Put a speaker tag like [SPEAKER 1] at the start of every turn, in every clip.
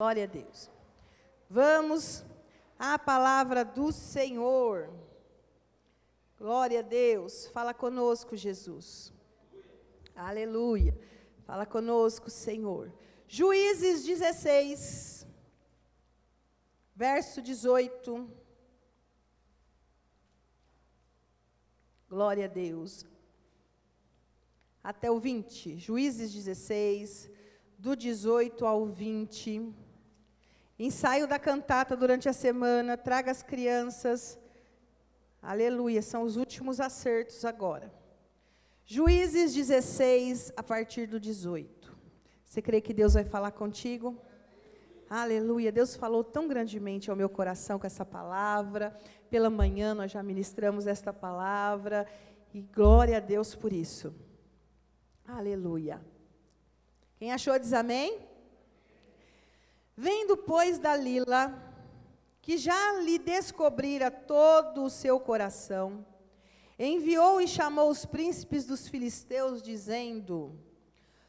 [SPEAKER 1] Glória a Deus. Vamos à palavra do Senhor. Glória a Deus. Fala conosco, Jesus. Aleluia. Fala conosco, Senhor. Juízes 16, verso 18. Glória a Deus. Até o 20. Juízes 16, do 18 ao 20. Ensaio da cantata durante a semana, traga as crianças. Aleluia, são os últimos acertos agora. Juízes 16, a partir do 18. Você crê que Deus vai falar contigo? Aleluia, Deus falou tão grandemente ao meu coração com essa palavra. Pela manhã nós já ministramos esta palavra. E glória a Deus por isso. Aleluia. Quem achou diz amém? Vendo, pois, Dalila, que já lhe descobrira todo o seu coração, enviou e chamou os príncipes dos filisteus, dizendo: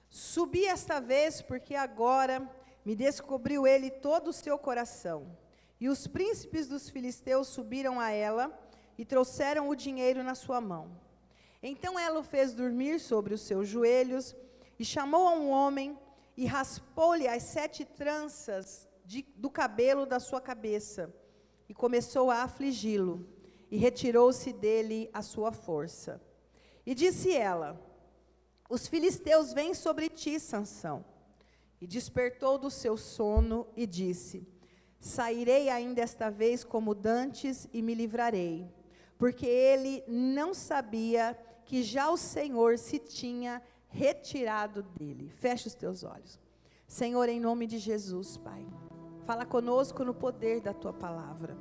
[SPEAKER 1] subi esta vez, porque agora me descobriu ele todo o seu coração. E os príncipes dos filisteus subiram a ela e trouxeram o dinheiro na sua mão. Então ela o fez dormir sobre os seus joelhos e chamou a um homem e raspou-lhe as 7 tranças do cabelo da sua cabeça, e começou a afligi-lo, e retirou-se dele a sua força. E disse ela: os filisteus vêm sobre ti, Sansão. E despertou do seu sono e disse: sairei ainda esta vez como dantes e me livrarei. Porque ele não sabia que já o Senhor se tinha retirado dele. Fecha os teus olhos. Senhor, em nome de Jesus, Pai, fala conosco no poder da tua palavra.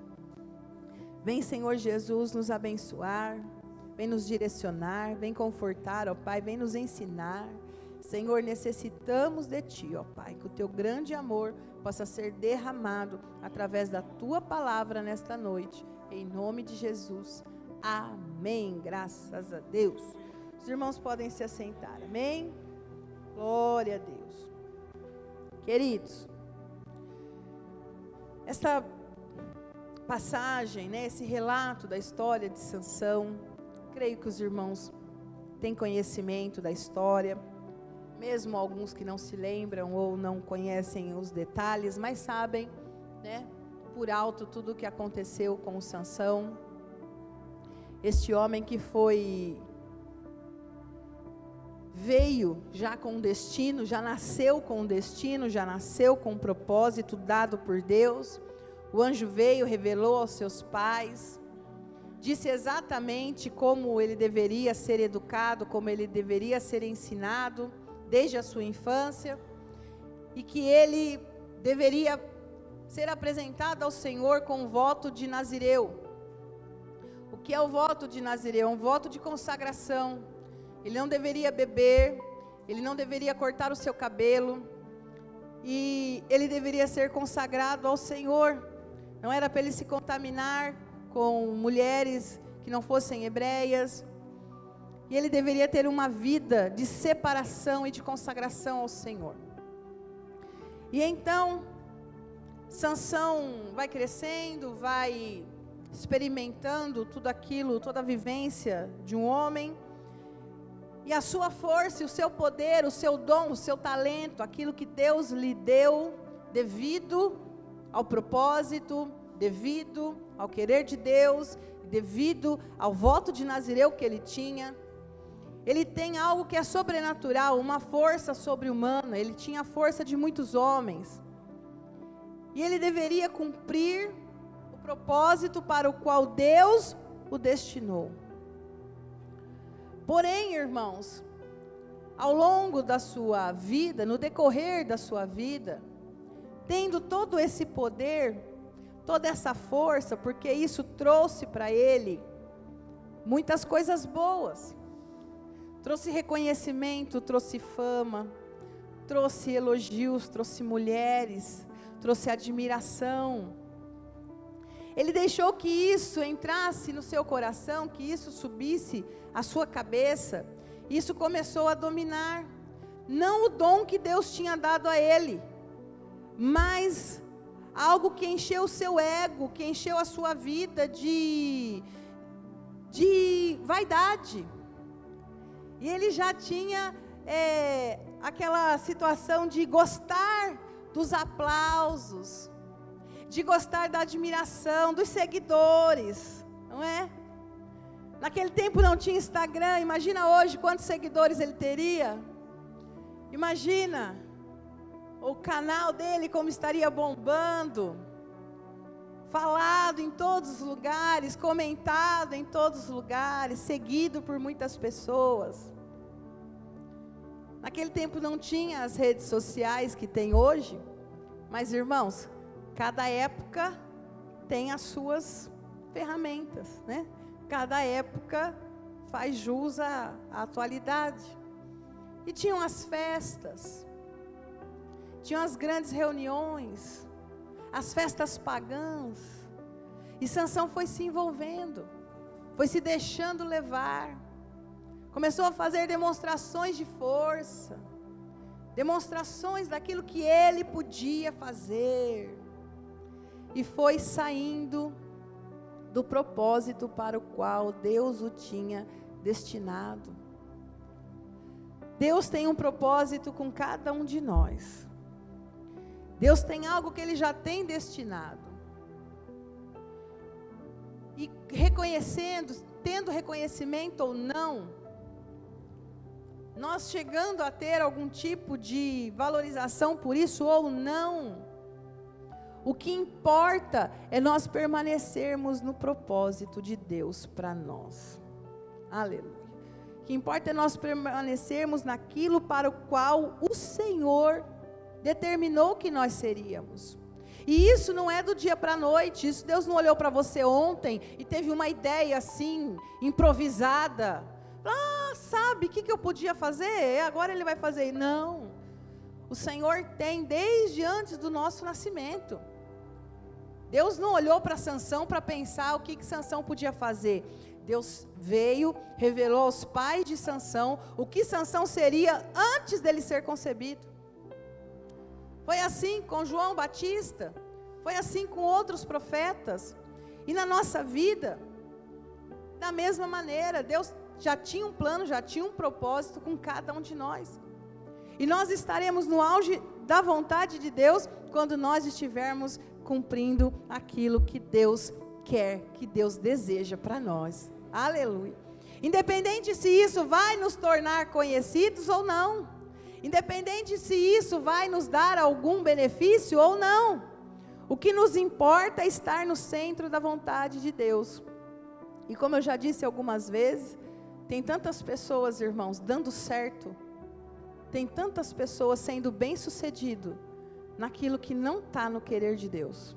[SPEAKER 1] Vem, Senhor Jesus, nos abençoar, vem nos direcionar, vem confortar, ó Pai, vem nos ensinar. Senhor, necessitamos de ti, ó Pai, que o teu grande amor possa ser derramado através da tua palavra nesta noite, em nome de Jesus. Amém. Graças a Deus. Os irmãos podem se assentar, amém? Glória a Deus. Queridos, essa passagem, esse relato da história de Sansão, creio que os irmãos têm conhecimento da história, mesmo alguns que não se lembram ou não conhecem os detalhes, mas sabem, por alto tudo o que aconteceu com o Sansão. Este homem que veio já com um destino, já nasceu com um destino, já nasceu com um propósito dado por Deus. O anjo veio, revelou aos seus pais, disse exatamente como ele deveria ser educado, como ele deveria ser ensinado desde a sua infância, e que ele deveria ser apresentado ao Senhor com o voto de Nazireu. O que é o voto de Nazireu? É um voto de consagração. Ele não deveria beber, ele não deveria cortar o seu cabelo, e ele deveria ser consagrado ao Senhor. Não era para ele se contaminar com mulheres que não fossem hebreias, e ele deveria ter uma vida de separação e de consagração ao Senhor. E então, Sansão vai crescendo, vai experimentando tudo aquilo, toda a vivência de um homem, e a sua força, o seu poder, o seu dom, o seu talento, aquilo que Deus lhe deu, devido ao propósito, devido ao querer de Deus, devido ao voto de Nazireu que ele tinha. Ele tem algo que é sobrenatural, uma força sobre-humana. Ele tinha a força de muitos homens, e ele deveria cumprir o propósito para o qual Deus o destinou. Porém, irmãos, ao longo da sua vida, no decorrer da sua vida, tendo todo esse poder, toda essa força, porque isso trouxe para ele muitas coisas boas, trouxe reconhecimento, trouxe fama, trouxe elogios, trouxe mulheres, trouxe admiração. Ele deixou que isso entrasse no seu coração, que isso subisse à sua cabeça, e isso começou a dominar, não o dom que Deus tinha dado a ele, mas algo que encheu o seu ego, que encheu a sua vida de vaidade. E ele já tinha aquela situação de gostar dos aplausos, de gostar da admiração dos seguidores, não é? Naquele tempo não tinha Instagram, imagina hoje quantos seguidores ele teria. Imagina o canal dele como estaria bombando, falado em todos os lugares, comentado em todos os lugares, seguido por muitas pessoas. Naquele tempo não tinha as redes sociais que tem hoje, mas irmãos, cada época tem as suas ferramentas, né? Cada época faz jus à atualidade. E tinham as festas, tinham as grandes reuniões, as festas pagãs. E Sansão foi se envolvendo, foi se deixando levar. Começou a fazer demonstrações de força, demonstrações daquilo que ele podia fazer. E foi saindo do propósito para o qual Deus o tinha destinado. Deus tem um propósito com cada um de nós. Deus tem algo que Ele já tem destinado. E reconhecendo, tendo reconhecimento ou não, nós chegando a ter algum tipo de valorização por isso ou não, o que importa é nós permanecermos no propósito de Deus para nós. Aleluia. O que importa é nós permanecermos naquilo para o qual o Senhor determinou que nós seríamos. E isso não é do dia para a noite. Isso Deus não olhou para você ontem e teve uma ideia assim, improvisada. Sabe o que eu podia fazer? Agora Ele vai fazer. Não. O Senhor tem desde antes do nosso nascimento. Deus não olhou para Sansão para pensar o que Sansão podia fazer. Deus veio, revelou aos pais de Sansão o que Sansão seria antes dele ser concebido. Foi assim com João Batista, foi assim com outros profetas. E na nossa vida, da mesma maneira, Deus já tinha um plano, já tinha um propósito com cada um de nós. E nós estaremos no auge da vontade de Deus quando nós estivermos cumprindo aquilo que Deus quer, que Deus deseja para nós. Aleluia. Independente se isso vai nos tornar conhecidos ou não. Independente se isso vai nos dar algum benefício ou não. O que nos importa é estar no centro da vontade de Deus. E como eu já disse algumas vezes, tem tantas pessoas, irmãos, dando certo. Tem tantas pessoas sendo bem-sucedido naquilo que não está no querer de Deus.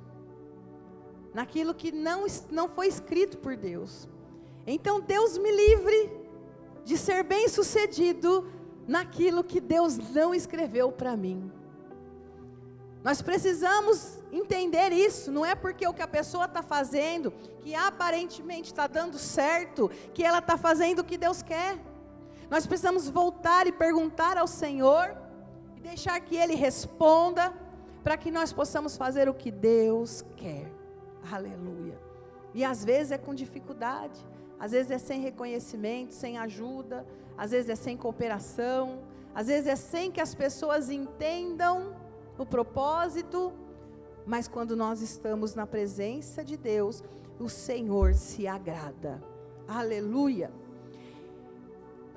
[SPEAKER 1] Naquilo que não foi escrito por Deus. Então Deus me livre de ser bem-sucedido naquilo que Deus não escreveu para mim. Nós precisamos entender isso. Não é porque o que a pessoa está fazendo, que aparentemente está dando certo, que ela está fazendo o que Deus quer. Nós precisamos voltar e perguntar ao Senhor, e deixar que Ele responda, para que nós possamos fazer o que Deus quer. Aleluia. E às vezes é com dificuldade, às vezes é sem reconhecimento, sem ajuda, às vezes é sem cooperação, às vezes é sem que as pessoas entendam o propósito, mas quando nós estamos na presença de Deus, o Senhor se agrada. Aleluia.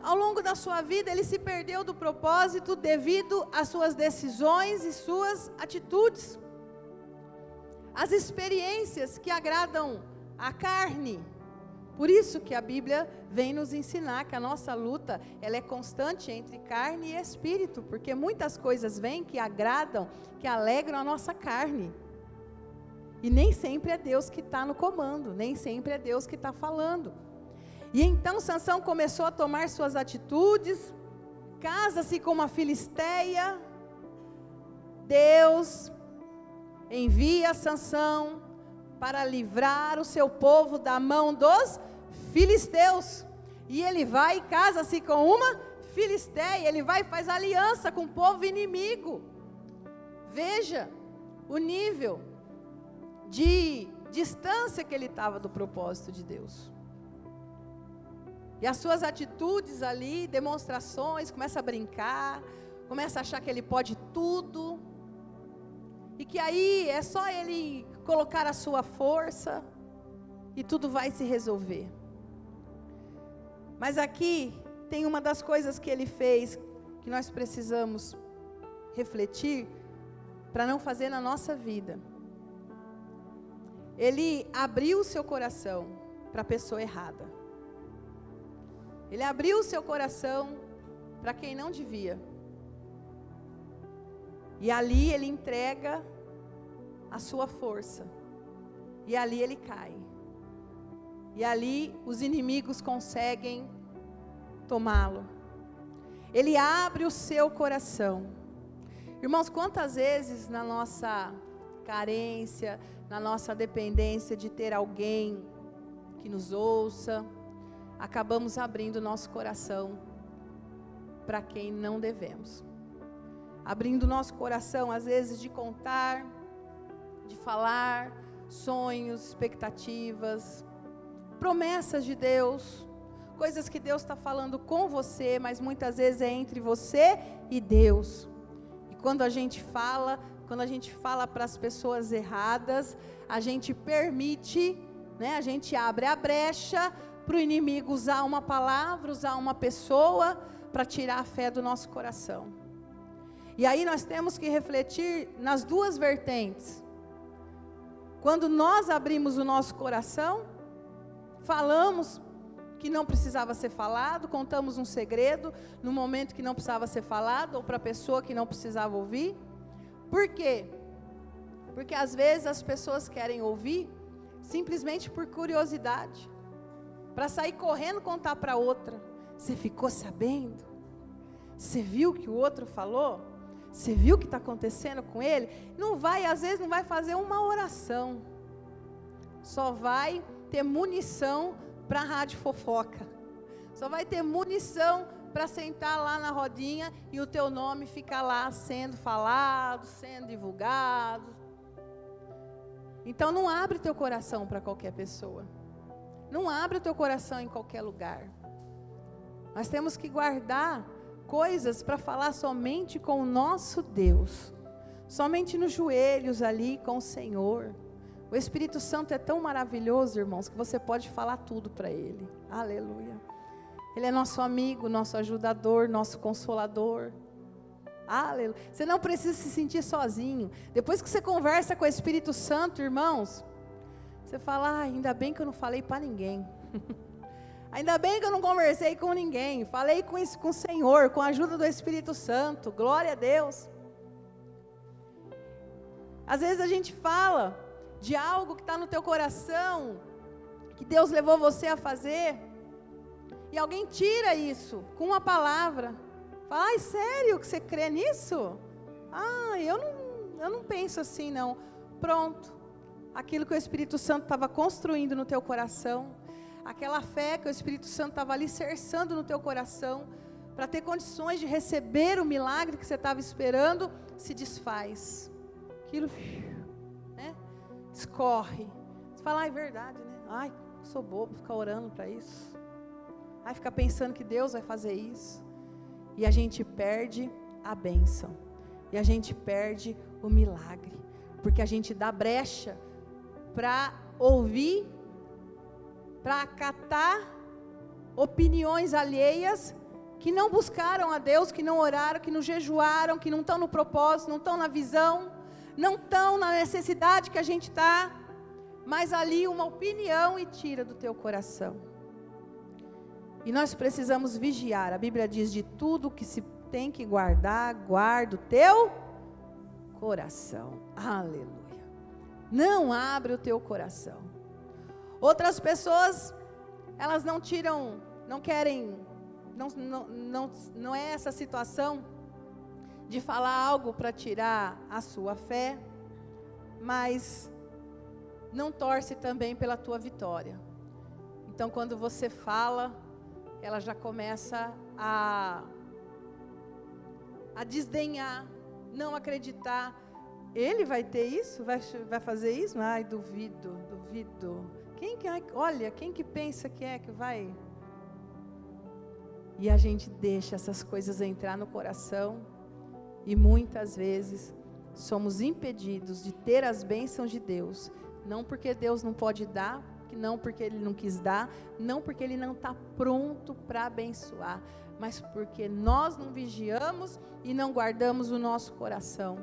[SPEAKER 1] Ao longo da sua vida, ele se perdeu do propósito devido às suas decisões e suas atitudes. As experiências que agradam a carne. Por isso que a Bíblia vem nos ensinar que a nossa luta, ela é constante entre carne e espírito, porque muitas coisas vêm que agradam, que alegram a nossa carne. E nem sempre é Deus que está no comando, nem sempre é Deus que está falando. E então Sansão começou a tomar suas atitudes, casa-se com uma filisteia. Deus envia Sansão para livrar o seu povo da mão dos filisteus. E ele vai e casa-se com uma filisteia, ele vai e faz aliança com o povo inimigo. Veja, o nível de distância que ele estava do propósito de Deus. E as suas atitudes ali, demonstrações, começa a brincar, começa a achar que ele pode tudo, e que aí é só ele colocar a sua força, e tudo vai se resolver. Mas aqui tem uma das coisas que ele fez, que nós precisamos refletir, para não fazer na nossa vida. Ele abriu o seu coração para a pessoa errada. Ele abriu o seu coração para quem não devia. E ali ele entrega a sua força. E ali ele cai. E ali os inimigos conseguem tomá-lo. Ele abre o seu coração. Irmãos, quantas vezes na nossa carência, na nossa dependência de ter alguém que nos ouça, acabamos abrindo nosso coração para quem não devemos. Abrindo nosso coração, às vezes, de contar, de falar, sonhos, expectativas, promessas de Deus, coisas que Deus está falando com você, mas muitas vezes é entre você e Deus. E quando a gente fala para as pessoas erradas, a gente permite, né, a gente abre a brecha para o inimigo usar uma palavra, usar uma pessoa, para tirar a fé do nosso coração. E aí nós temos que refletir nas duas vertentes. Quando nós abrimos o nosso coração, falamos que não precisava ser falado, contamos um segredo no momento que não precisava ser falado, ou para a pessoa que não precisava ouvir. Por quê? Porque às vezes as pessoas querem ouvir simplesmente por curiosidade, para sair correndo contar para outra. Você ficou sabendo? Você viu o que o outro falou? Você viu o que está acontecendo com ele? Não vai, às vezes não vai fazer uma oração, só vai ter munição para a rádio fofoca, só vai ter munição para sentar lá na rodinha e o teu nome ficar lá sendo falado, sendo divulgado. Então não abre teu coração para qualquer pessoa, não abre o teu coração em qualquer lugar. Nós temos que guardar coisas para falar somente com o nosso Deus, somente nos joelhos ali com o Senhor. O Espírito Santo é tão maravilhoso, irmãos, que você pode falar tudo para Ele. Aleluia. Ele é nosso amigo, nosso ajudador, nosso consolador. Aleluia. Você não precisa se sentir sozinho. Depois que você conversa com o Espírito Santo, irmãos, você fala, ainda bem que eu não falei para ninguém. Ainda bem que eu não conversei com ninguém. Falei com o Senhor, com a ajuda do Espírito Santo. Glória a Deus. Às vezes a gente fala de algo que está no teu coração, que Deus levou você a fazer, e alguém tira isso com uma palavra. Fala, ai, sério que você crê nisso? Ah, eu não penso assim não. Pronto, aquilo que o Espírito Santo estava construindo no teu coração, aquela fé que o Espírito Santo estava alicerçando no teu coração, para ter condições de receber o milagre que você estava esperando, se desfaz. Aquilo, né, escorre. Você fala, é verdade, né? Ai, sou bobo, ficar orando para isso. Ai, ficar pensando que Deus vai fazer isso. E a gente perde a bênção. E a gente perde o milagre. Porque a gente dá brecha para ouvir, para acatar opiniões alheias, que não buscaram a Deus, que não oraram, que não jejuaram, que não estão no propósito, não estão na visão, não estão na necessidade que a gente está, mas ali uma opinião e tira do teu coração. E nós precisamos vigiar. A Bíblia diz, de tudo que se tem que guardar, guarda o teu coração. Aleluia. Não abre o teu coração. Outras pessoas, elas não tiram, não querem, não é essa situação de falar algo para tirar a sua fé, mas não torce também pela tua vitória. Então, quando você fala, ela já começa a desdenhar, não acreditar, Ele vai ter isso? Vai fazer isso? Ai, duvido. Quem que pensa que vai? E a gente deixa essas coisas entrar no coração, e muitas vezes somos impedidos de ter as bênçãos de Deus, não porque Deus não pode dar, não porque Ele não quis dar, não porque Ele não está pronto para abençoar, mas porque nós não vigiamos e não guardamos o nosso coração.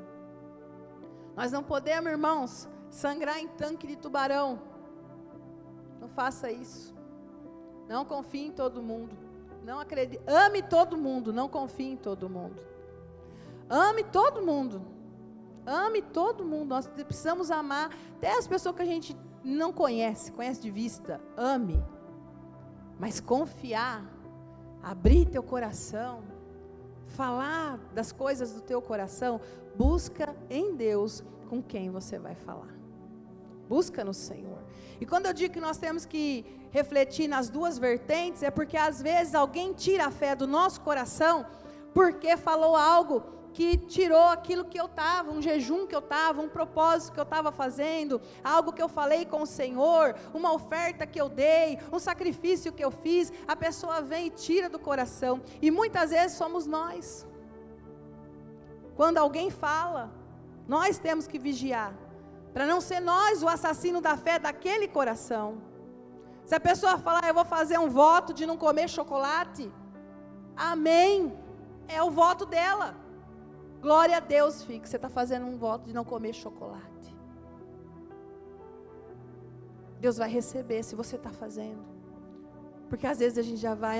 [SPEAKER 1] Nós não podemos, irmãos, sangrar em tanque de tubarão. Não faça isso. Não confie em todo mundo. Não acredite. Ame todo mundo, não confie em todo mundo. Ame todo mundo. Ame todo mundo. Nós precisamos amar até as pessoas que a gente não conhece de vista. Ame. Mas confiar, abrir teu coração, falar das coisas do teu coração, busca em Deus com quem você vai falar. Busca no Senhor. E quando eu digo que nós temos que refletir nas duas vertentes, é porque às vezes alguém tira a fé do nosso coração, porque falou algo que tirou aquilo que eu estava, um jejum que eu estava, um propósito que eu estava fazendo, algo que eu falei com o Senhor, uma oferta que eu dei, um sacrifício que eu fiz, a pessoa vem e tira do coração, e muitas vezes somos nós. Quando alguém fala, nós temos que vigiar, para não ser nós o assassino da fé daquele coração. Se a pessoa falar, eu vou fazer um voto de não comer chocolate, amém, é o voto dela. Glória a Deus, filho, que você está fazendo um voto de não comer chocolate. Deus vai receber se você está fazendo. Porque às vezes a gente já vai,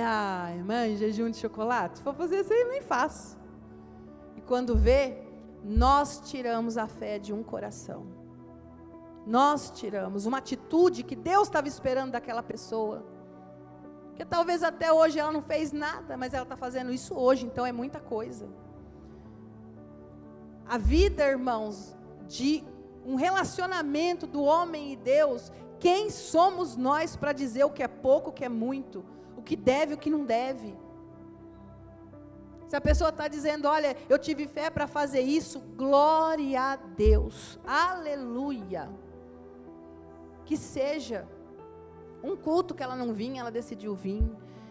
[SPEAKER 1] mãe, jejum de chocolate. Se for fazer isso, eu nem faço. E quando vê, nós tiramos a fé de um coração. Nós tiramos uma atitude que Deus estava esperando daquela pessoa. Que talvez até hoje ela não fez nada, mas ela está fazendo isso hoje, então é muita coisa. A vida, irmãos, de um relacionamento do homem e Deus, quem somos nós para dizer o que é pouco, o que é muito, o que deve, o que não deve? Se a pessoa está dizendo, olha, eu tive fé para fazer isso, glória a Deus, aleluia. Que seja um culto que ela não vinha, ela decidiu vir.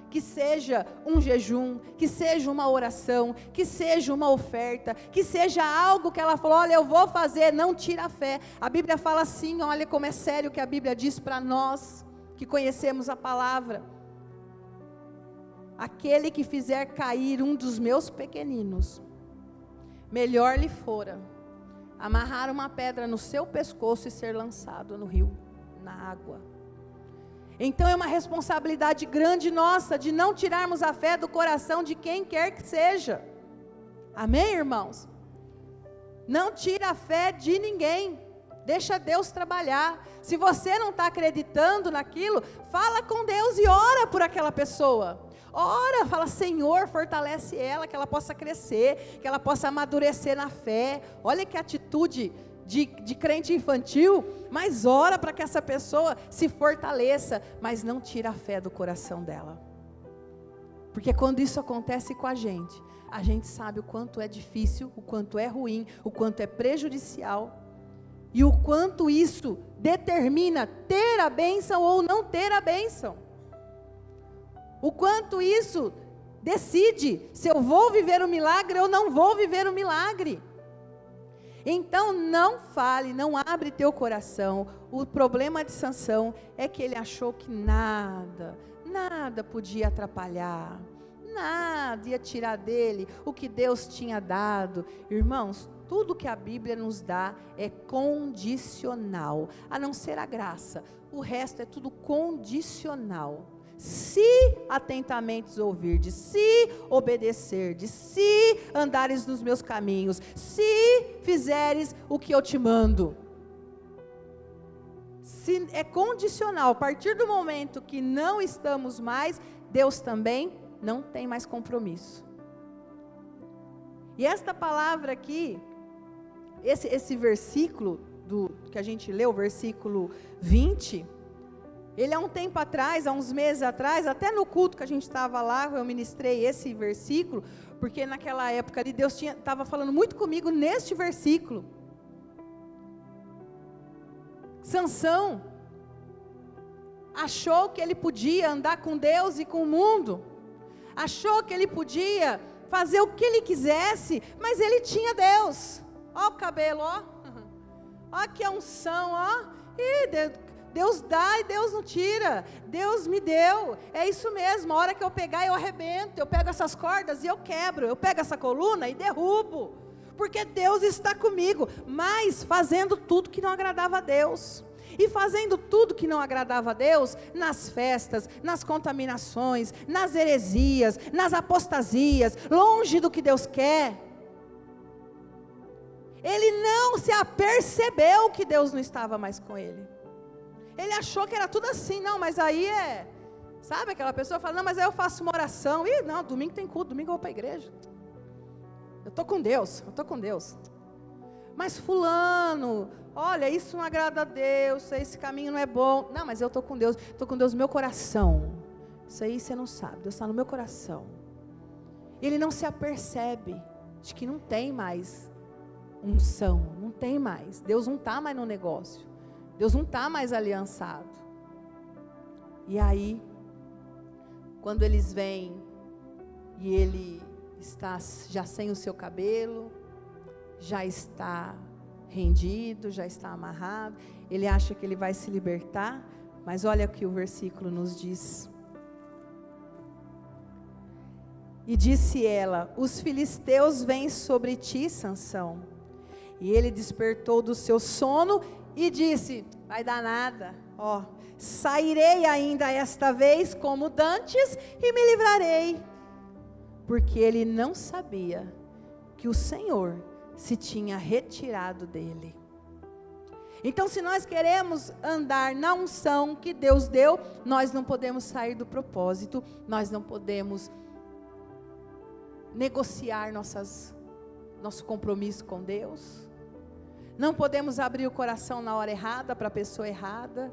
[SPEAKER 1] Que seja um jejum, que seja uma oração, que seja uma oferta, que seja algo que ela falou, olha, eu vou fazer, não tira a fé. A Bíblia fala assim, olha como é sério o que a Bíblia diz para nós, que conhecemos a palavra. Aquele que fizer cair um dos meus pequeninos, melhor lhe fora amarrar uma pedra no seu pescoço e ser lançado no rio, na água. Então é uma responsabilidade grande nossa, de não tirarmos a fé do coração de quem quer que seja. Amém, irmãos? Não tira a fé de ninguém, deixa Deus trabalhar. Se você não está acreditando naquilo, fala com Deus e ora por aquela pessoa. Ora, fala, Senhor, fortalece ela, que ela possa crescer, que ela possa amadurecer na fé. Olha que atitude de crente infantil, mas ora para que essa pessoa se fortaleça, mas não tira a fé do coração dela. Porque quando isso acontece com a gente sabe o quanto é difícil, o quanto é ruim, o quanto é prejudicial, e o quanto isso determina ter a bênção ou não ter a bênção. O quanto isso decide se eu vou viver o milagre ou não vou viver o milagre. Então não fale, não abre teu coração. O problema de Sansão é que ele achou que nada podia atrapalhar, nada ia tirar dele o que Deus tinha dado. Irmãos, tudo que a Bíblia nos dá é condicional, a não ser a graça, o resto é tudo condicional. Se atentamente ouvirdes, se obedecerdes, se andares nos meus caminhos, se fizeres o que eu te mando. Se é condicional, a partir do momento que não estamos mais, Deus também não tem mais compromisso. E esta palavra aqui, esse versículo que a gente leu, o versículo 20, ele há um tempo atrás, há uns meses atrás, até no culto que a gente estava lá, eu ministrei esse versículo, porque naquela época ali Deus estava falando muito comigo neste versículo. Sansão achou que ele podia andar com Deus e com o mundo, achou que ele podia fazer o que ele quisesse, mas ele tinha Deus. Ó o cabelo, ó aqui a unção, ó, e Deus dá e Deus não tira, Deus me deu, é isso mesmo, a hora que eu pegar eu arrebento, eu pego essas cordas e eu quebro, eu pego essa coluna e derrubo, porque Deus está comigo, mas fazendo tudo que não agradava a Deus. E fazendo tudo que não agradava a Deus, nas festas, nas contaminações, nas heresias, nas apostasias, longe do que Deus quer. Ele não se apercebeu que Deus não estava mais com ele. Ele achou que era tudo assim, não, mas aí sabe aquela pessoa fala, não, mas aí eu faço uma oração, e não, domingo tem culto, domingo eu vou para a igreja. Eu estou com Deus. Mas fulano, olha, isso não agrada a Deus, esse caminho não é bom. Não, mas eu estou com Deus no meu coração. Isso aí você não sabe, Deus está no meu coração. Ele não se apercebe de que não tem mais unção, não tem mais. Deus não está mais no negócio. Deus não está mais aliançado. E aí, quando eles vêm e ele está já sem o seu cabelo, já está rendido, já está amarrado, ele acha que ele vai se libertar, mas olha o que o versículo nos diz. E disse ela, os filisteus vêm sobre ti, Sansão. E ele despertou do seu sono e disse, vai dar nada, sairei ainda esta vez como dantes e me livrarei. Porque ele não sabia que o Senhor se tinha retirado dele. Então, se nós queremos andar na unção que Deus deu, nós não podemos sair do propósito, nós não podemos negociar nosso compromisso com Deus, não podemos abrir o coração na hora errada para a pessoa errada,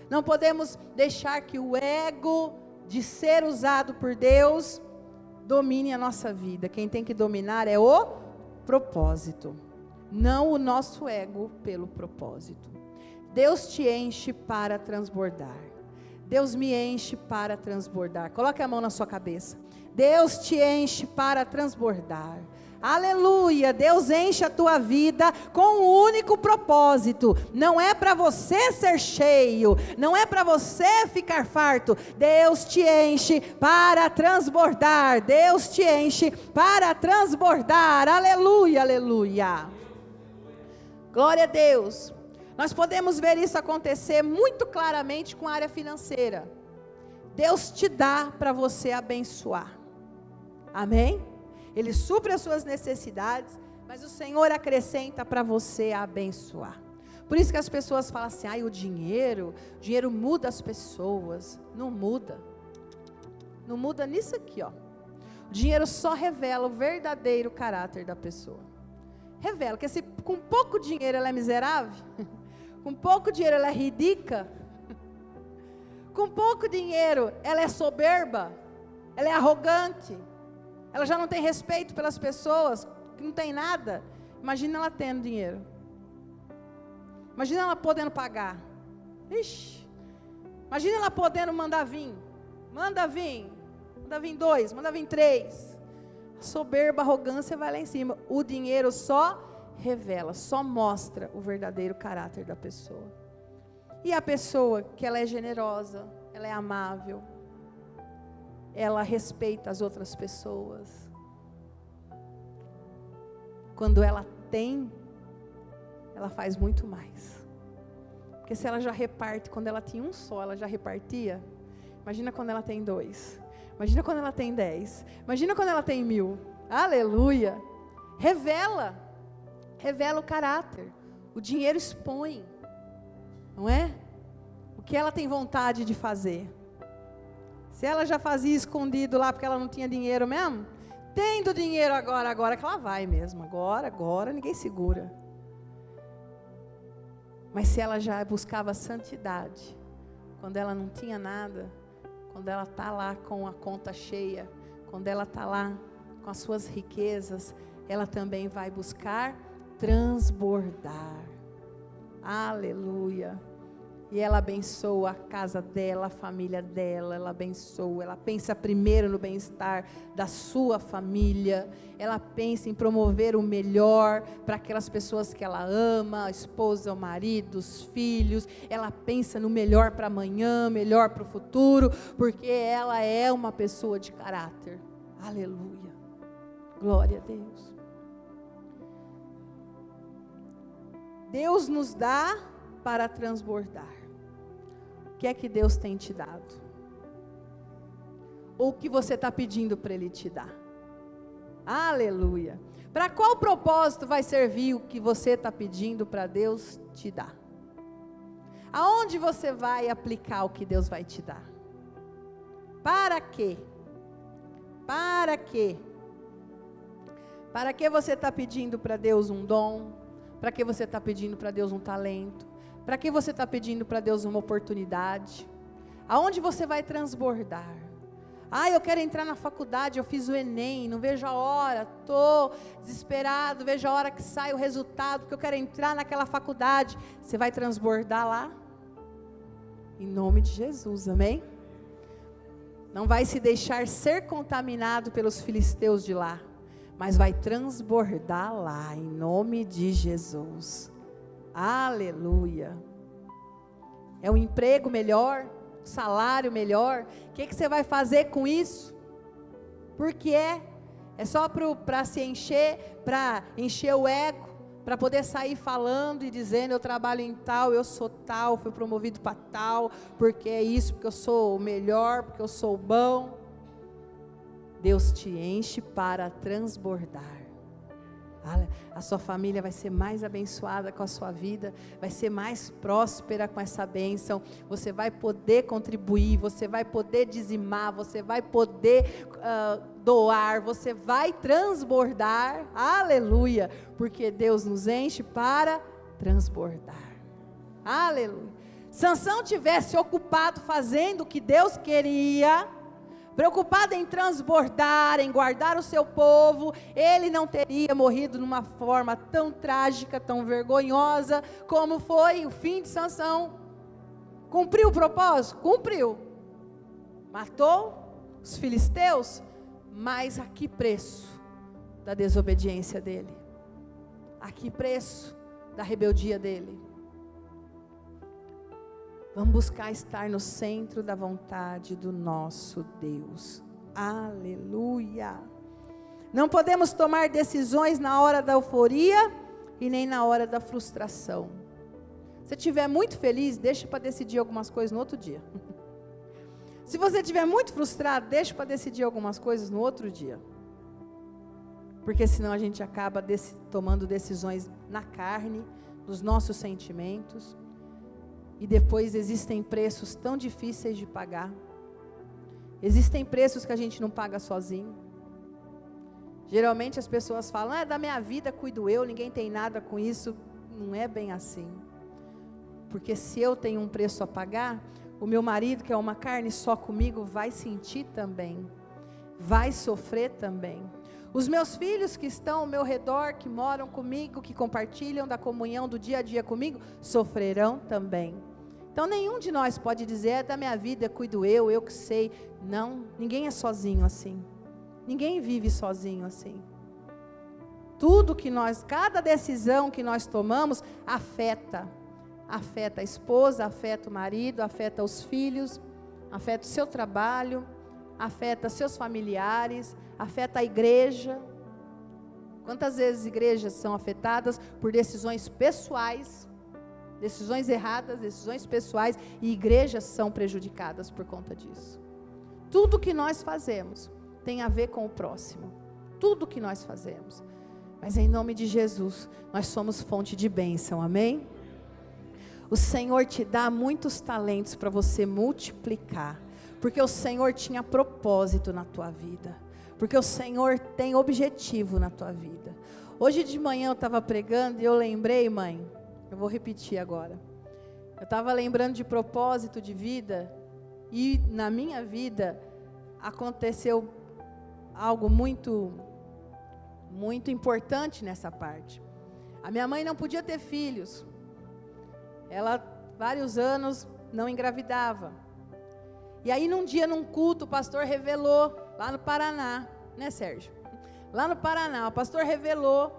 [SPEAKER 1] não podemos deixar que o ego de ser usado por Deus domine a nossa vida. Quem tem que dominar é o propósito, não o nosso ego pelo propósito. Deus te enche para transbordar. Deus me enche para transbordar. Coloque a mão na sua cabeça. Deus te enche para transbordar. Aleluia, Deus enche a tua vida com um único propósito, não é para você ser cheio, não é para você ficar farto, Deus te enche para transbordar, Deus te enche para transbordar, aleluia, aleluia, glória a Deus. Nós podemos ver isso acontecer muito claramente com a área financeira. Deus te dá para você abençoar, amém? Ele supre as suas necessidades, mas o Senhor acrescenta para você abençoar. Por isso que as pessoas falam assim, o dinheiro muda as pessoas. Não muda. Não muda nisso aqui, ó. O dinheiro só revela o verdadeiro caráter da pessoa. Revela que se com pouco dinheiro ela é miserável, com pouco dinheiro ela é ridícula, com pouco dinheiro ela é soberba, ela é arrogante, ela já não tem respeito pelas pessoas, que não tem nada. Imagina ela tendo dinheiro. Imagina ela podendo pagar. Ixi. Imagina ela podendo mandar vir. Manda vir 2, manda vir 3. Soberba, arrogância vai lá em cima. O dinheiro só revela, só mostra o verdadeiro caráter da pessoa. E a pessoa que ela é generosa, ela é amável, ela respeita as outras pessoas. Quando ela tem, ela faz muito mais. Porque se ela já reparte, quando ela tinha um só, ela já repartia. Imagina quando ela tem 2. Imagina quando ela tem 10. Imagina quando ela tem 1000. Aleluia. Revela o caráter. O dinheiro expõe, não é? O que ela tem vontade de fazer. Se ela já fazia escondido lá porque ela não tinha dinheiro mesmo, tendo dinheiro agora que ela vai mesmo, agora ninguém segura. Mas se ela já buscava santidade, quando ela não tinha nada, quando ela está lá com a conta cheia, quando ela está lá com as suas riquezas, ela também vai buscar transbordar. Aleluia. E ela abençoa a casa dela, a família dela, ela abençoa, ela pensa primeiro no bem-estar da sua família, ela pensa em promover o melhor para aquelas pessoas que ela ama, a esposa, o marido, os filhos, ela pensa no melhor para amanhã, melhor para o futuro, porque ela é uma pessoa de caráter. Aleluia. Glória a Deus. Deus nos dá para transbordar. O que é que Deus tem te dado? Ou o que você está pedindo para Ele te dar? Aleluia. Para qual propósito vai servir o que você está pedindo para Deus te dar? Aonde você vai aplicar o que Deus vai te dar? Para quê? Para quê? Para que você está pedindo para Deus um dom? Para que você está pedindo para Deus um talento? Para que você está pedindo para Deus uma oportunidade? Aonde você vai transbordar? Eu quero entrar na faculdade, eu fiz o Enem, não vejo a hora, estou desesperado, vejo a hora que sai o resultado, porque eu quero entrar naquela faculdade. Você vai transbordar lá? Em nome de Jesus, amém? Não vai se deixar ser contaminado pelos filisteus de lá, mas vai transbordar lá, em nome de Jesus. Aleluia. É um emprego melhor, salário melhor. O que você vai fazer com isso? Porque é só para se encher, para encher o ego, para poder sair falando e dizendo: eu trabalho em tal, eu sou tal, fui promovido para tal, porque é isso, porque eu sou o melhor, porque eu sou bom. Deus te enche para transbordar. A sua família vai ser mais abençoada com a sua vida, vai ser mais próspera com essa bênção. Você vai poder contribuir, você vai poder dizimar, você vai poder doar, você vai transbordar. Aleluia, porque Deus nos enche para transbordar. Aleluia. Sansão tivesse ocupado fazendo o que Deus queria, preocupado em transbordar, em guardar o seu povo, ele não teria morrido numa forma tão trágica, tão vergonhosa, como foi o fim de Sansão. Cumpriu o propósito? Cumpriu. Matou os filisteus, mas a que preço da desobediência dele? A que preço da rebeldia dele? Vamos buscar estar no centro da vontade do nosso Deus. Aleluia. Não podemos tomar decisões na hora da euforia e nem na hora da frustração. Se estiver muito feliz, deixa para decidir algumas coisas no outro dia. Se você estiver muito frustrado, deixa para decidir algumas coisas no outro dia. Porque senão a gente acaba tomando decisões na carne, nos nossos sentimentos. E depois existem preços tão difíceis de pagar. Existem preços que a gente não paga sozinho. Geralmente as pessoas falam: da minha vida cuido eu, ninguém tem nada com isso. Não é bem assim. Porque se eu tenho um preço a pagar, o meu marido, que é uma carne só comigo, vai sentir também. Vai sofrer também. Os meus filhos que estão ao meu redor, que moram comigo, que compartilham da comunhão do dia a dia comigo, sofrerão também. Então nenhum de nós pode dizer: da minha vida cuido eu que sei. Não, ninguém é sozinho assim. Ninguém vive sozinho assim. Tudo que cada decisão que nós tomamos afeta a esposa, afeta o marido, afeta os filhos, afeta o seu trabalho, afeta seus familiares, afeta a igreja. Quantas vezes igrejas são afetadas por decisões pessoais, decisões erradas, decisões pessoais, e igrejas são prejudicadas por conta disso. Tudo que nós fazemos tem a ver com o próximo. Tudo que nós fazemos. Mas em nome de Jesus, nós somos fonte de bênção, amém? O Senhor te dá muitos talentos para você multiplicar, porque o Senhor tinha propósito na tua vida, porque o Senhor tem objetivo na tua vida. Hoje de manhã eu estava pregando e eu lembrei, mãe, eu vou repetir agora. Eu estava lembrando de propósito de vida, e na minha vida aconteceu algo muito importante nessa parte. A minha mãe não podia ter filhos, Ela, vários anos, não engravidava. E aí, num dia, num culto, o pastor revelou, lá no Paraná, né, Sérgio? Lá no Paraná, o pastor revelou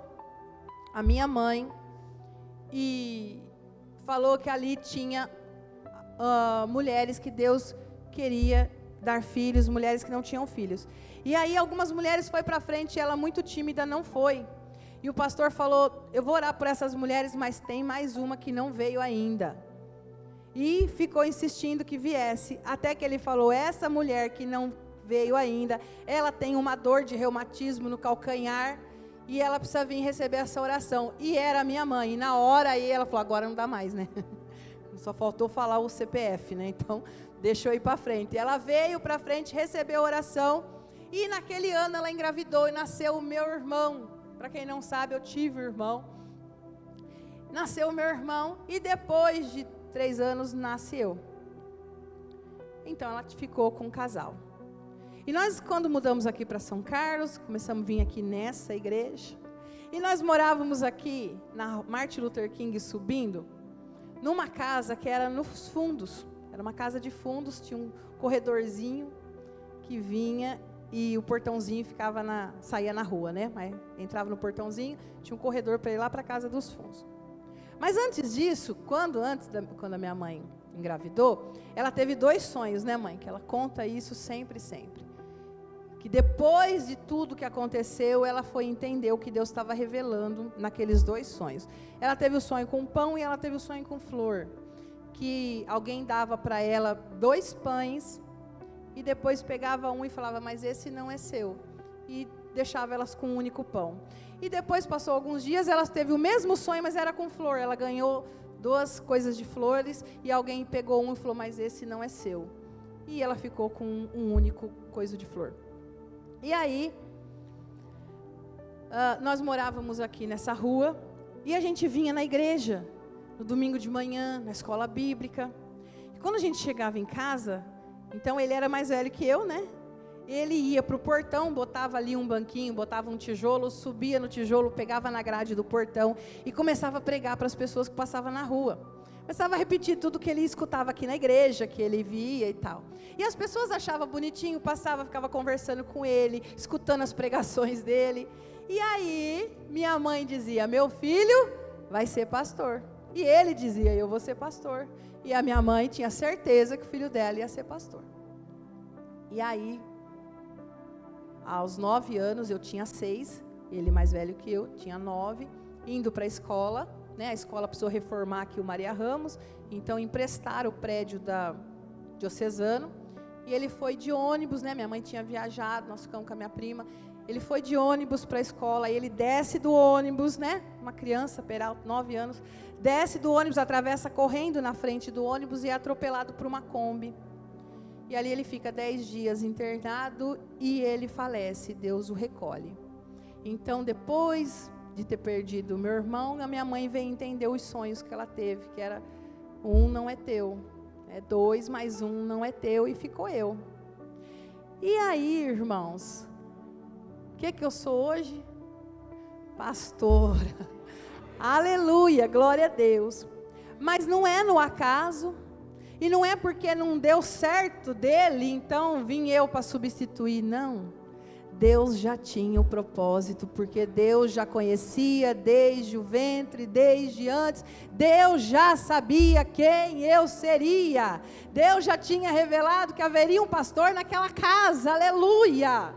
[SPEAKER 1] a minha mãe e falou que ali tinha mulheres que Deus queria dar filhos, mulheres que não tinham filhos. E aí algumas mulheres foi para frente, ela muito tímida não foi. E o pastor falou, eu vou orar por essas mulheres, mas tem mais uma que não veio ainda. E ficou insistindo que viesse, até que ele falou, essa mulher que não veio ainda, ela tem uma dor de reumatismo no calcanhar, e ela precisa vir receber essa oração. E era a minha mãe, e na hora aí ela falou, agora não dá mais, né? Só faltou falar o CPF, né? Então, deixa eu ir para frente. Ela veio para frente, recebeu a oração, e naquele ano ela engravidou e nasceu o meu irmão. Para quem não sabe, eu tive irmão. Nasceu o meu irmão, e depois de 3 anos, nasce eu. Então, ela ficou com um casal. E nós, quando mudamos aqui para São Carlos, começamos a vir aqui nessa igreja, e nós morávamos aqui, na Martin Luther King subindo, numa casa que era nos fundos, era uma casa de fundos, tinha um corredorzinho que vinha, e o portãozinho saía na rua, né? Mas entrava no portãozinho, tinha um corredor para ir lá para a casa dos fundos. Mas antes disso, quando a minha mãe engravidou, ela teve 2 sonhos, né, mãe? Que ela conta isso sempre. Que depois de tudo que aconteceu, ela foi entender o que Deus estava revelando naqueles 2 sonhos. Ela teve o sonho com pão e ela teve o sonho com flor. Que alguém dava para ela 2 pães e depois pegava um e falava, mas esse não é seu. E deixava elas com um único pão. E depois passou alguns dias, ela teve o mesmo sonho, mas era com flor. Ela ganhou 2 coisas de flores e alguém pegou um e falou, mas esse não é seu. E ela ficou com um único coisa de flor. E aí, nós morávamos aqui nessa rua, e a gente vinha na igreja, no domingo de manhã, na escola bíblica. E quando a gente chegava em casa, então ele era mais velho que eu, né? Ele ia para o portão, botava ali um banquinho, botava um tijolo, subia no tijolo, pegava na grade do portão e começava a pregar para as pessoas que passavam na rua. Começava a repetir tudo que ele escutava aqui na igreja, que ele via e tal. E as pessoas achavam bonitinho, passava, ficava conversando com ele, escutando as pregações dele. E aí, minha mãe dizia, meu filho vai ser pastor. E ele dizia, eu vou ser pastor. E a minha mãe tinha certeza que o filho dela ia ser pastor. E aí, aos 9 anos, eu tinha 6, ele mais velho que eu, tinha 9, indo para a escola. A escola precisou reformar aqui o Maria Ramos, então emprestaram o prédio da Diocesano, e ele foi de ônibus, minha mãe tinha viajado, nós ficamos com a minha prima, ele foi de ônibus para a escola, e ele desce do ônibus, uma criança, Peralta, 9 anos, desce do ônibus, atravessa correndo na frente do ônibus e é atropelado por uma Kombi. E ali ele fica 10 dias internado e ele falece, Deus o recolhe. Então, depois de ter perdido o meu irmão, a minha mãe veio entender os sonhos que ela teve, que era 1 não é teu, 2 mais 1 não é teu, e ficou eu. E aí, irmãos, o que eu sou hoje? Pastora. Aleluia, glória a Deus. Mas não é no acaso, e não é porque não deu certo dele, então vim eu para substituir, não. Deus já tinha o propósito, porque Deus já conhecia desde o ventre, desde antes. Deus já sabia quem eu seria. Deus já tinha revelado que haveria um pastor naquela casa, aleluia.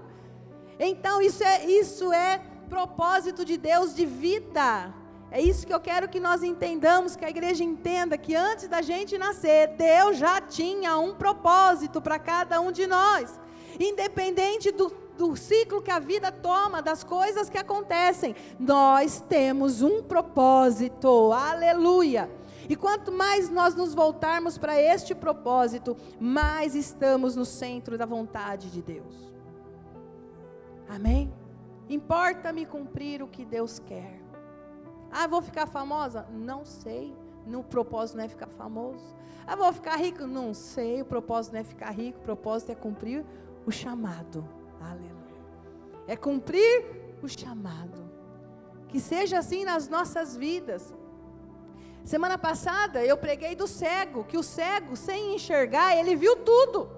[SPEAKER 1] Então isso é propósito de Deus de vida. É isso que eu quero que nós entendamos, que a igreja entenda, que antes da gente nascer, Deus já tinha um propósito para cada um de nós. Independente do ciclo que a vida toma, das coisas que acontecem, nós temos um propósito, aleluia. E quanto mais nós nos voltarmos para este propósito, mais estamos no centro da vontade de Deus. Amém? Importa-me cumprir o que Deus quer. Vou ficar famosa? Não sei. O propósito não é ficar famoso. Vou ficar rico? Não sei. O propósito não é ficar rico. O propósito é cumprir o chamado. Aleluia. É cumprir o chamado. Que seja assim nas nossas vidas. Semana passada eu preguei do cego, que o cego, sem enxergar, ele viu tudo.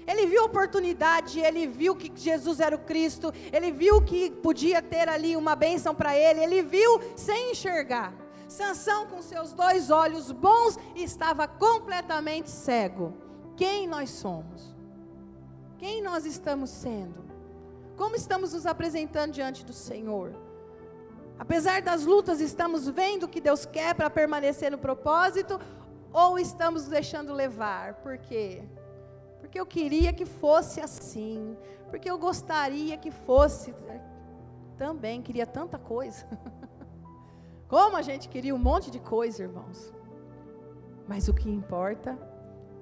[SPEAKER 1] Ele viu a oportunidade, ele viu que Jesus era o Cristo, ele viu que podia ter ali uma bênção para ele viu sem enxergar. Sansão, com seus 2 olhos bons, estava completamente cego. Quem nós somos? Quem nós estamos sendo? Como estamos nos apresentando diante do Senhor? Apesar das lutas, estamos vendo o que Deus quer para permanecer no propósito, ou estamos nos deixando levar? Por quê? Porque eu queria que fosse assim, porque eu gostaria que fosse, também queria tanta coisa, como a gente queria um monte de coisa, irmãos, mas o que importa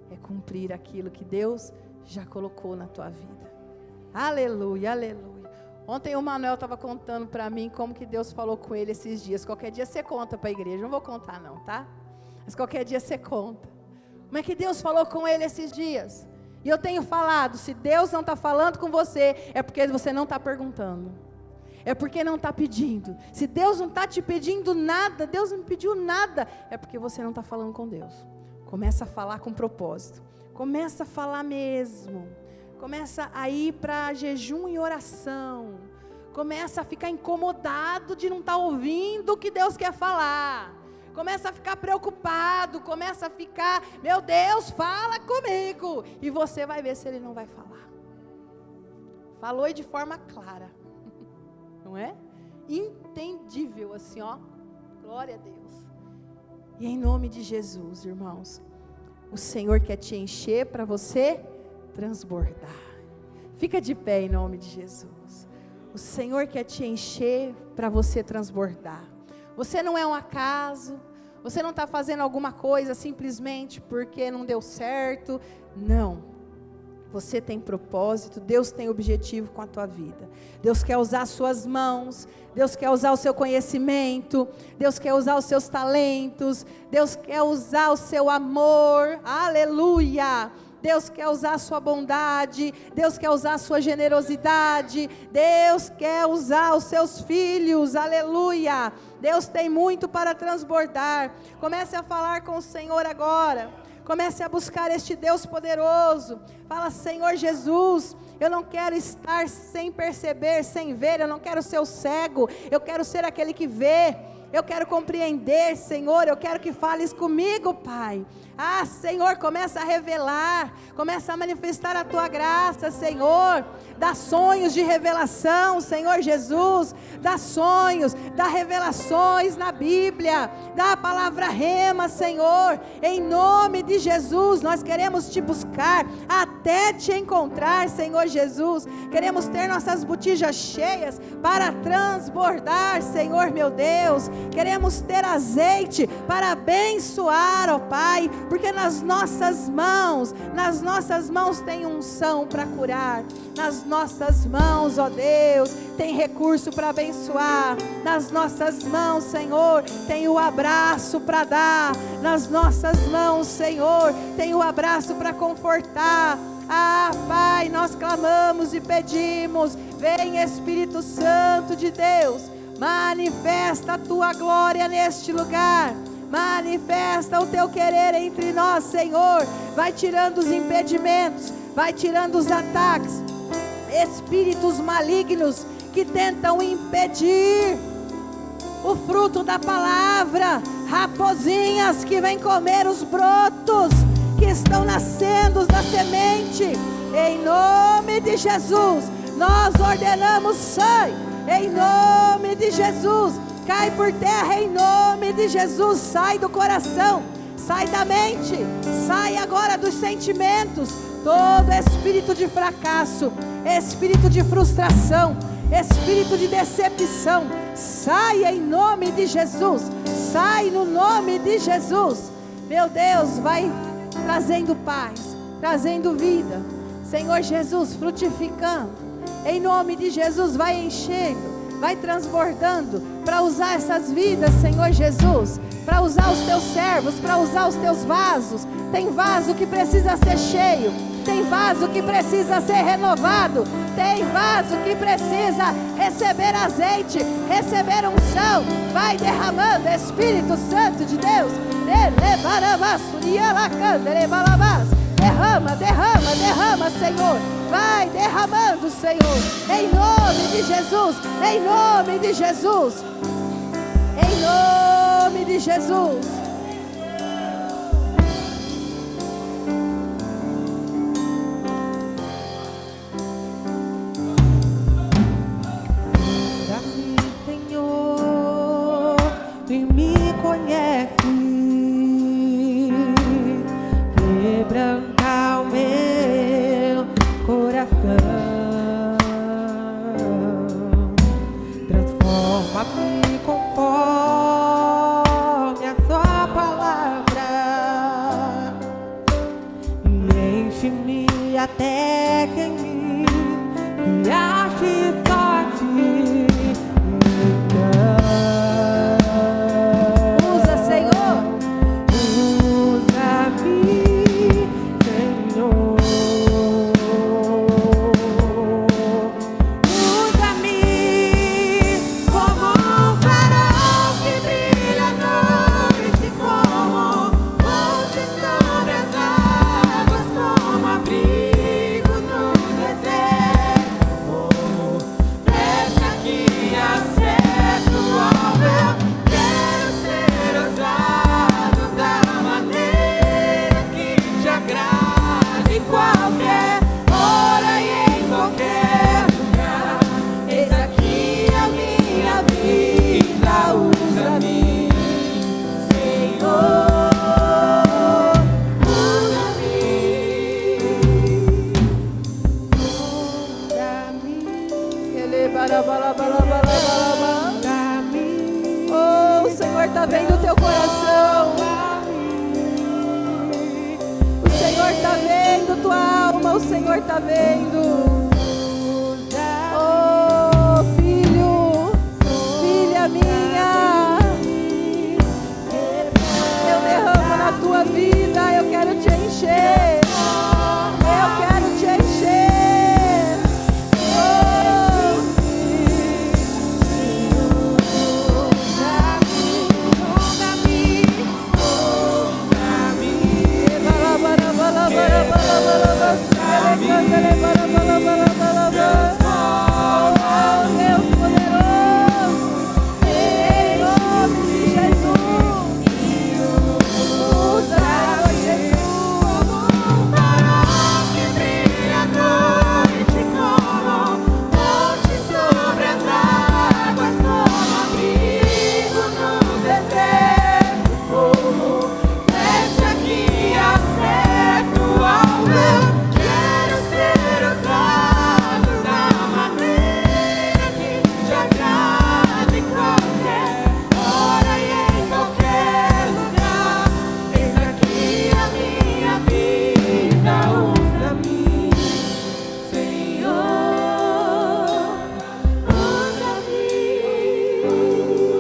[SPEAKER 1] é cumprir aquilo que Deus já colocou na tua vida. Aleluia, aleluia. Ontem o Manuel estava contando para mim como que Deus falou com ele esses dias. Qualquer dia você conta para a igreja, não vou contar não, tá? Mas qualquer dia você conta. Como é que Deus falou com ele esses dias? E eu tenho falado, se Deus não está falando com você, é porque você não está perguntando. É porque não está pedindo. Se Deus não está te pedindo nada, Deus não me pediu nada, é porque você não está falando com Deus. Começa a falar com propósito. Começa a falar mesmo. Começa a ir para jejum e oração. Começa a ficar incomodado de não estar ouvindo o que Deus quer falar. Começa a ficar preocupado, começa a ficar, meu Deus, fala comigo. E você vai ver se ele não vai falar. Falou de forma clara. Não é? Entendível assim, ó. Glória a Deus. E em nome de Jesus, irmãos, o Senhor quer te encher para você transbordar. Fica de pé em nome de Jesus. O Senhor quer te encher para você transbordar. Você não é um acaso, você não está fazendo alguma coisa simplesmente porque não deu certo. Não, você tem propósito, Deus tem objetivo com a tua vida. Deus quer usar as suas mãos, Deus quer usar o seu conhecimento, Deus quer usar os seus talentos, Deus quer usar o seu amor, aleluia. Deus quer usar a sua bondade, Deus quer usar a sua generosidade, Deus quer usar os seus filhos, aleluia. Deus tem muito para transbordar. Comece a falar com o Senhor agora, comece a buscar este Deus poderoso. Fala: Senhor Jesus, eu não quero estar sem perceber, sem ver, eu não quero ser o cego, eu quero ser aquele que vê. Eu quero compreender, Senhor, eu quero que fales comigo, Pai. Ah, Senhor, começa a revelar, começa a manifestar a Tua graça, Senhor. Dá sonhos de revelação, Senhor Jesus. Dá sonhos, dá revelações na Bíblia. Dá a palavra rema, Senhor. Em nome de Jesus, nós queremos Te buscar até Te encontrar, Senhor Jesus. Queremos ter nossas botijas cheias para transbordar, Senhor meu Deus. Queremos ter azeite para abençoar, ó Pai, porque nas nossas mãos tem unção para curar, nas nossas mãos, ó Deus, tem recurso para abençoar, nas nossas mãos, Senhor, tem o abraço para dar, nas nossas mãos, Senhor, tem o abraço para confortar. Ah, Pai, nós clamamos e pedimos, vem Espírito Santo de Deus, manifesta a Tua glória neste lugar, manifesta o Teu querer entre nós, Senhor. Vai tirando os impedimentos, vai tirando os ataques, espíritos malignos que tentam impedir o fruto da palavra, raposinhas que vêm comer os brotos que estão nascendo da semente. Em nome de Jesus, nós ordenamos: sai, em nome de Jesus, cai por terra, em nome de Jesus. Sai do coração, sai da mente, sai agora dos sentimentos. Todo espírito de fracasso, espírito de frustração, espírito de decepção, sai em nome de Jesus, sai no nome de Jesus. Meu Deus, vai trazendo paz, trazendo vida, Senhor Jesus, frutificando, em nome de Jesus. Vai enchendo, vai transbordando, para usar essas vidas, Senhor Jesus, para usar os Teus servos, para usar os Teus vasos. Tem vaso que precisa ser cheio, Tem vaso que precisa ser renovado. Tem vaso que precisa receber azeite, receber unção. Vai derramando, Espírito Santo de Deus. Derrama, derrama, derrama, Senhor. Vai derramando, Senhor. Em nome de Jesus. Em nome de Jesus. Em nome de Jesus.
[SPEAKER 2] Transforma-me conforme a sua palavra e enche-me até que em mim me ache sorte.
[SPEAKER 1] Usa, Senhor.
[SPEAKER 2] Usa-me, Senhor.
[SPEAKER 1] Oh, o Senhor está vendo o teu coração. O Senhor está vendo tua alma. O Senhor está vendo. Oh, filho, filha minha, eu derramo na tua vida. Eu quero te encher.